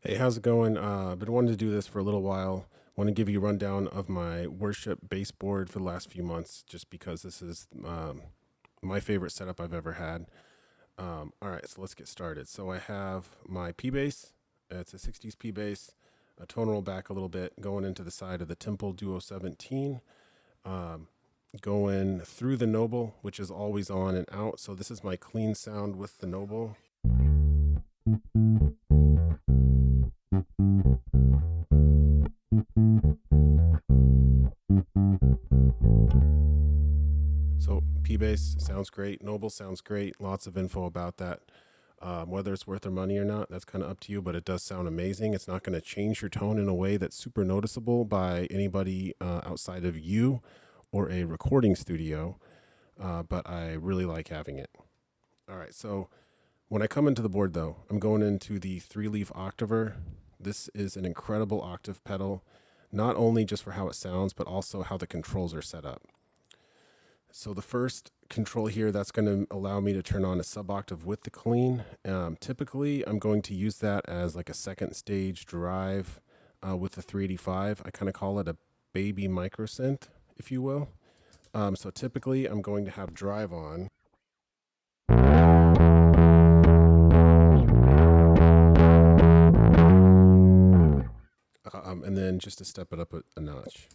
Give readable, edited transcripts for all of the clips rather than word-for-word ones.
Hey, how's it going? I've been wanting to do this for a little while. Want to give you a rundown of my worship baseboard for the last few months, just because this is my favorite setup I've ever had. All right, so let's get started. So I have my P bass. It's a 60s P bass. A tone roll back a little bit, going into the side of the Temple Duo 17. Um, Going through the Noble, which is always on and out. So this is my clean sound with the Noble. So P bass sounds great. Noble sounds great. Lots of info about that. Whether it's worth their money or not, that's kind of up to you, but it does sound amazing. It's not going to change your tone in a way that's super noticeable by anybody outside of you or a recording studio, but I really like having it. All right, so when I come into the board, though, I'm going into the 3-leaf octaver. This is an incredible octave pedal, not only just for how it sounds, but also how the controls are set up. So the first control here, that's going to allow me to turn on a sub-octave with the clean. Typically, I'm going to use that as like a second stage drive with the 385. I kind of call it a baby microsynth, if you will. So typically, I'm going to have drive on. And then just to step it up a notch.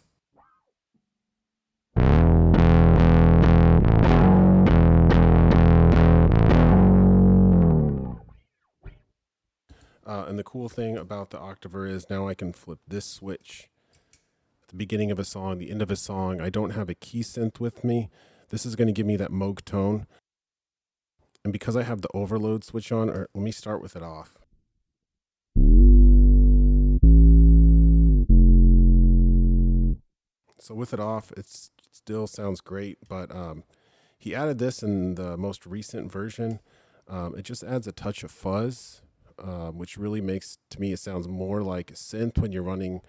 And the cool thing about the octaver is now I can flip this switch at the beginning of a song, the end of a song. I don't have a key synth with me. This is going to give me that Moog tone. And because I have the overload switch on, or let me start with it off. So with it off, it still sounds great, but he added this in the most recent version. It just adds a touch of fuzz, which really makes, to me, it sounds more like a synth when you're running,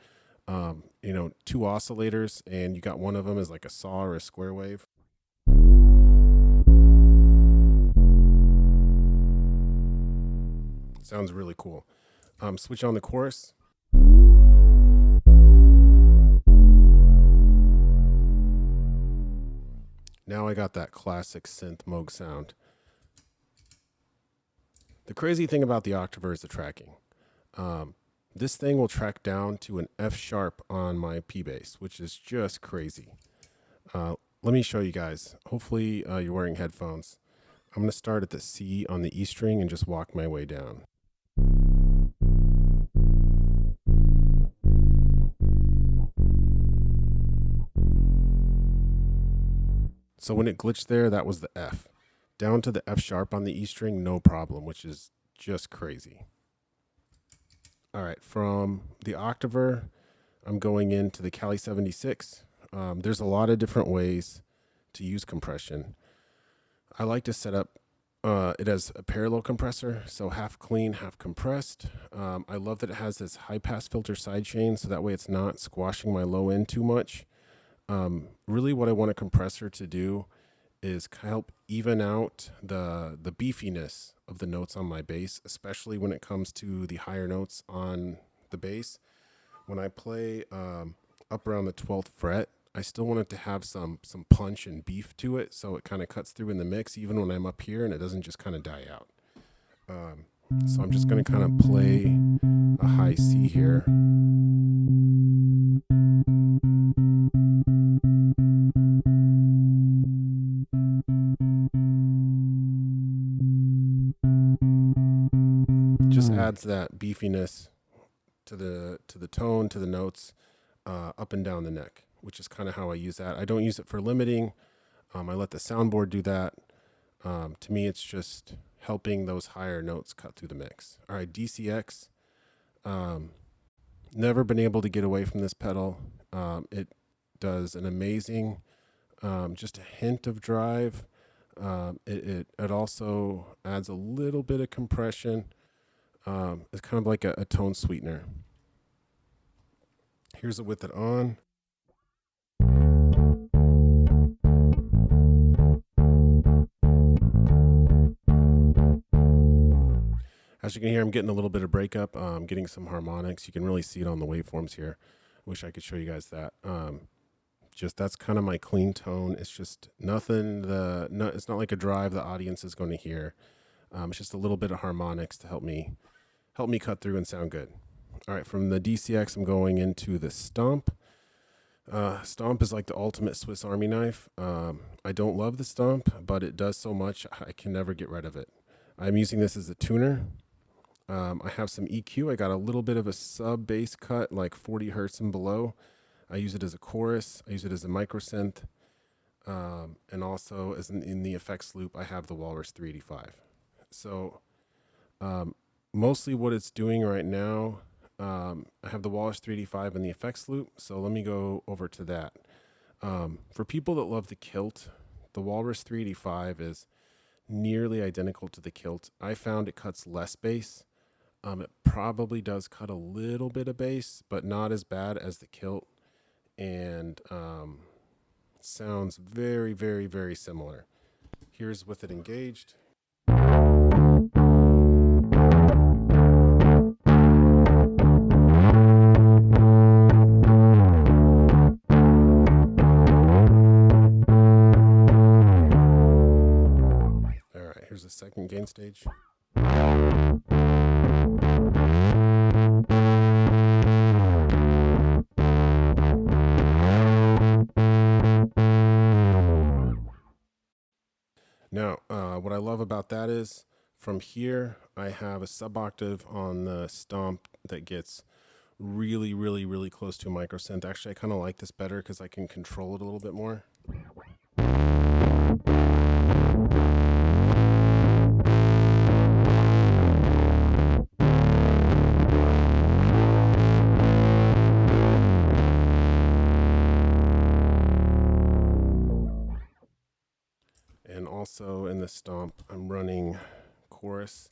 two oscillators and you got one of them as like a saw or a square wave. Sounds really cool. Switch on the chorus. Now I got that classic synth Moog sound. The crazy thing about the octaver is the tracking. This thing will track down to an F sharp on my P bass, which is just crazy. Let me show you guys. Hopefully you're wearing headphones. I'm going to start at the C on the E string and just walk my way down. So when it glitched there, that was the F. Down to the F sharp on the E string, no problem, which is just crazy. All right, from the octaver, I'm going into the Cali 76. There's a lot of different ways to use compression. I like to set up it as a parallel compressor, so half clean, half compressed. I love that it has this high pass filter sidechain, so that way it's not squashing my low end too much. Really what I want a compressor to do is help even out the beefiness of the notes on my bass, especially when it comes to the higher notes on the bass. When I play up around the 12th fret, I still want it to have some punch and beef to it, so it kind of cuts through in the mix even when I'm up here and it doesn't just kind of die out. So I'm just going to kind of play a high C here. Just adds that beefiness to the tone, to the notes, up and down the neck, which is kind of how I use that. I don't use it for limiting. I let the soundboard do that. To me, it's just helping those higher notes cut through the mix. All right, DCX. Never been able to get away from this pedal. It does an amazing, just a hint of drive. It also adds a little bit of compression. It's kind of like a tone sweetener. Here's it with it on. As you you can hear, I'm getting a little bit of breakup. I'm getting some harmonics. You can really see it on the waveforms here. Wish I could show you guys that. Just that's kind of my clean tone. It's just nothing. It's not like a drive the audience is going to hear. It's just a little bit of harmonics to help me cut through and sound good. All right, from the DCX, I'm going into the Stomp. Stomp is like the ultimate Swiss Army knife. I don't love the Stomp, but it does so much I can never get rid of it. I'm using this as a tuner. I have some EQ. I got a little bit of a sub bass cut, like 40 hertz and below. I use it as a chorus. I use it as a microsynth. And also as in the effects loop, I have the Walrus 385. So mostly what it's doing right now, I have the Walrus 385 in the effects loop. So let me go over to that. For people that love the Kilt, the Walrus 385 is nearly identical to the Kilt. I found it cuts less bass. It probably does cut a little bit of bass, but not as bad as the Kilt. And sounds very, very, very similar. Here's with it engaged. All right, here's the second gain stage. Now, what I love about that is from here, I have a sub-octave on the Stomp that gets really, really, really close to a microsynth. Actually, I kind of like this better because I can control it a little bit more. And also in the Stomp, I'm running chorus.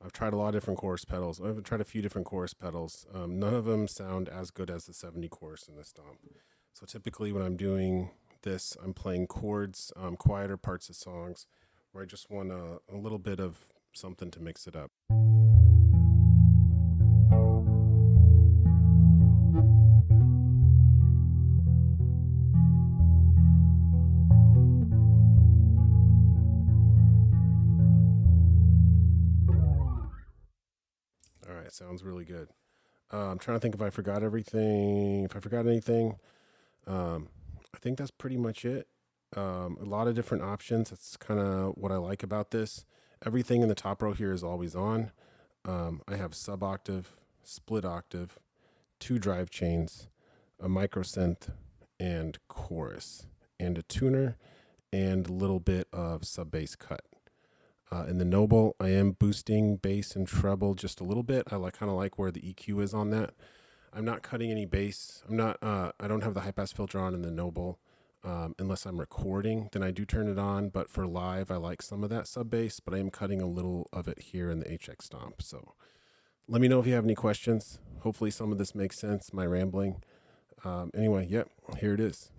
I've tried a lot of different chorus pedals. I've tried a few different chorus pedals. None of them sound as good as the 70 chorus in the Stomp. So typically when I'm doing this, I'm playing chords, quieter parts of songs, where I just want a little bit of something to mix it up. All right, sounds really good. I'm trying to think if I forgot everything. If I forgot anything, I think that's pretty much it. A lot of different options. That's kind of what I like about this. Everything in the top row here is always on. I have sub octave, split octave, 2 drive chains, a microsynth, and chorus, and a tuner, and a little bit of sub bass cut. In the Noble, I am boosting bass and treble just a little bit. I kind of like where the EQ is on that. I'm not cutting any bass. I don't have the high pass filter on in the Noble unless I'm recording. Then I do turn it on. But for live, I like some of that sub bass. But I am cutting a little of it here in the HX Stomp. So let me know if you have any questions. Hopefully some of this makes sense. My rambling. Anyway, yep, here it is.